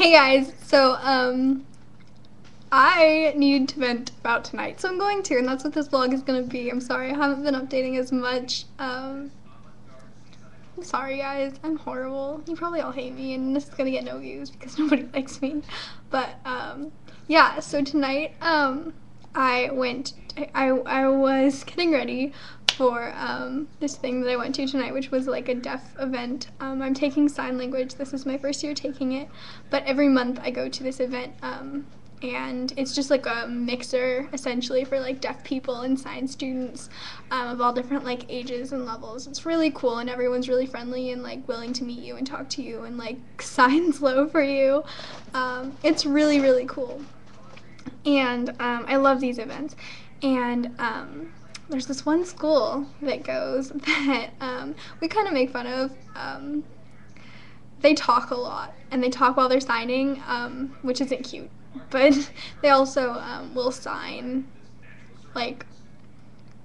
Hey guys, so I need to vent about tonight, so I'm going to, and that's what this vlog is gonna be. I'm sorry I haven't been updating as much. I'm sorry guys, I'm horrible. You probably all hate me, and this is gonna get no views because nobody likes me. But yeah, so tonight I was getting ready for this thing that I went to tonight, which was like a deaf event. I'm taking sign language. This is my first year taking it, but every month I go to this event, and it's just like a mixer essentially for like deaf people and sign students of all different like ages and levels. It's really cool, and everyone's really friendly and like willing to meet you and talk to you and like sign slow for you. It's really, really cool, and I love these events. And there's this one school that goes that we kind of make fun of. They talk a lot, and they talk while they're signing, which isn't cute. But they also will sign, like,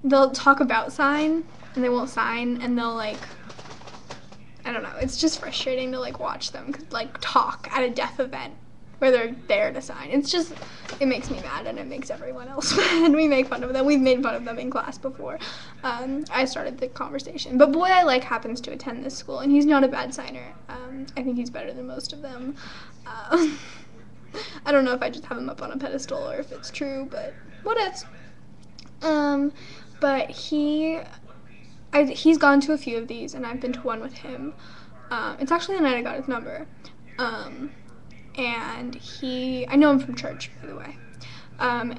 they'll talk about sign, and they won't sign, and they'll, like, I don't know, it's just frustrating to, like, watch them, like, talk at a deaf event where they're there to sign. It's just, it makes me mad, and it makes everyone else mad. We make fun of them. We've made fun of them in class before. I started the conversation. But boy I like happens to attend this school, and he's not a bad signer. I think he's better than most of them. I don't know if I just have him up on a pedestal or if it's true, but what ifs. But he's gone to a few of these, and I've been to one with him. It's actually the night I got his number. And I know him from church, by the way. And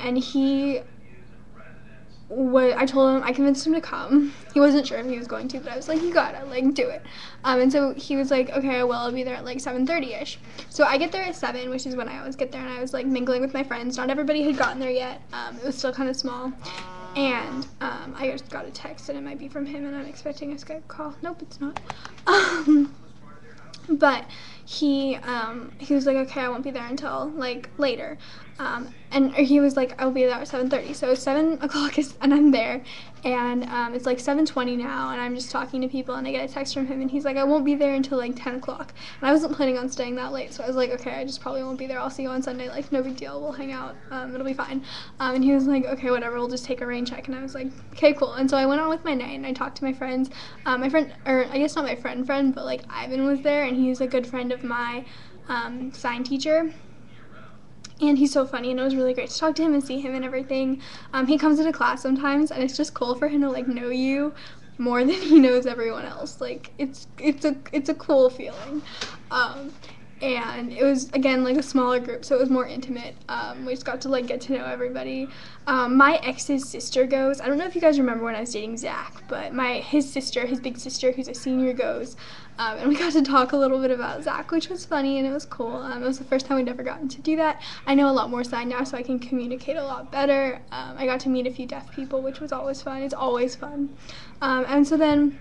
I told him, I convinced him to come. He wasn't sure if he was going to, but I was like, you gotta, like, do it. And so he was like, okay, well, I'll be there at, like, 7:30ish. So I get there at 7, which is when I always get there, and I was, like, mingling with my friends. Not everybody had gotten there yet. It was still kind of small. And I just got a text, and it might be from him, and I'm expecting a Skype call. Nope, it's not. But he was like, okay, I won't be there until, like, later. And he was like, I'll be there at 7:30. So 7 o'clock and I'm there, and it's like 7:20 now, and I'm just talking to people, and I get a text from him, and he's like, I won't be there until like 10 o'clock. And I wasn't planning on staying that late, so I was like, okay, I just probably won't be there. I'll see you on Sunday. Like, no big deal. We'll hang out. It'll be fine. And he was like, okay, whatever. We'll just take a rain check. And I was like, okay, cool. And so I went on with my night, and I talked to my friends. My friend, or I guess not my friend, but like Ivan was there, and he's a good friend of my sign teacher. And he's so funny, and it was really great to talk to him and see him and everything. He comes into class sometimes, and it's just cool for him to like know you more than he knows everyone else. Like, it's a cool feeling. And it was, again, like a smaller group, so it was more intimate. We just got to like get to know everybody. My ex's sister goes. I don't know if you guys remember when I was dating Zach, but his big sister, who's a senior, goes. And we got to talk a little bit about Zach, which was funny, and it was cool. It was the first time we'd ever gotten to do that. I know a lot more sign now, so I can communicate a lot better. I got to meet a few deaf people, which was always fun. It's always fun. And so then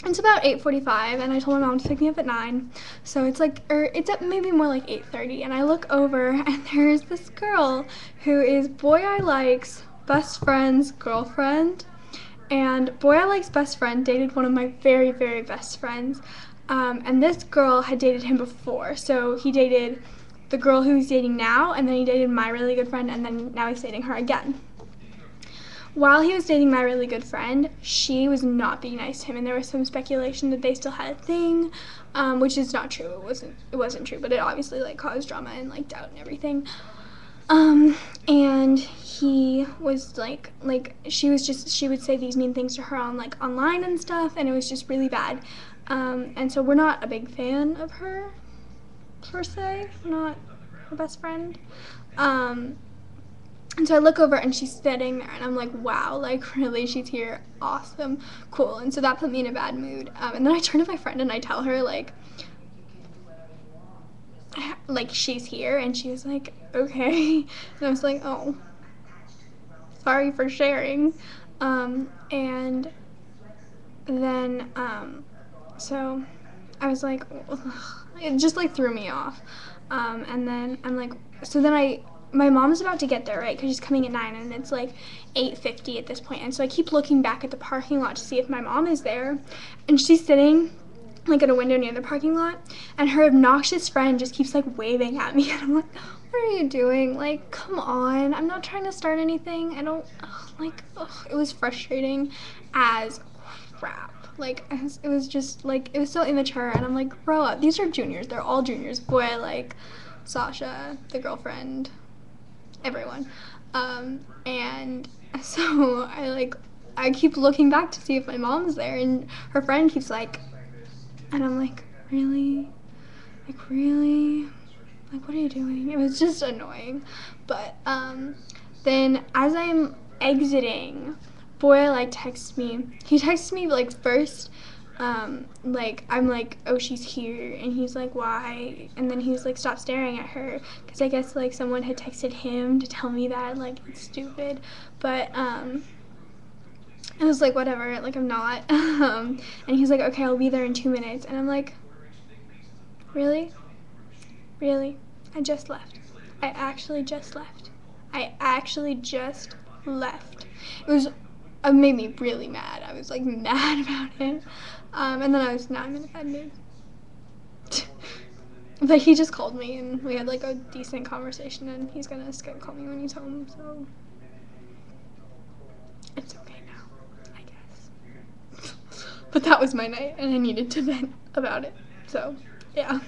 it's about 8:45, and I told my mom to pick me up at 9. So it's like, it's at maybe more like 8:30, and I look over, and there's this girl who is Boy I Like's best friend's girlfriend. And Boy I Like's best friend dated one of my very, very best friends. And this girl had dated him before. So he dated the girl who he's dating now, and then he dated my really good friend, and then now he's dating her again. While he was dating my really good friend, she was not being nice to him, and there was some speculation that they still had a thing, which is not true. It wasn't true, but it obviously like caused drama and like doubt and everything. And he was like she would say these mean things to her on like online and stuff, and it was just really bad. And so we're not a big fan of her, per se. We're not her best friend. And so I look over, and she's sitting there, and I'm like, wow, like, really, she's here, awesome, cool. And so that put me in a bad mood. And then I turn to my friend, and I tell her, like, she's here, and she was like, okay. And I was like, oh, sorry for sharing. And then, so I was like, ugh. It just, like, threw me off. And then I'm like, so then my mom's about to get there, right, because she's coming at 9, and it's like 8:50 at this point. And so I keep looking back at the parking lot to see if my mom is there, and she's sitting like at a window near the parking lot, and her obnoxious friend just keeps like waving at me, and I'm like, what are you doing? Like, come on, I'm not trying to start anything. I don't, it was frustrating as crap. Like, it was just like, it was so immature, and I'm like, grow up. These are juniors. They're all juniors. Boy, like Sasha, the girlfriend, everyone. And so I keep looking back to see if my mom's there, and her friend keeps like, and I'm like, really? Like, really? Like, what are you doing? It was just annoying. But then as I'm exiting, boy, like, texts me. He texts me, like, first, like, I'm like, oh, she's here. And he's like, why? And then he's like, stop staring at her. Because I guess, like, someone had texted him to tell me that. Like, it's stupid. But, I was like, whatever, like, I'm not. And he's like, okay, I'll be there in 2 minutes. And I'm like, really? Really? I just left. I actually just left. It was, it made me really mad. I was, like, mad about it. And then now I'm in a bad mood. But he just called me, and we had, like, a decent conversation, and he's gonna Skype call me when he's home, so it's okay now, I guess. But that was my night, and I needed to vent about it. So, yeah.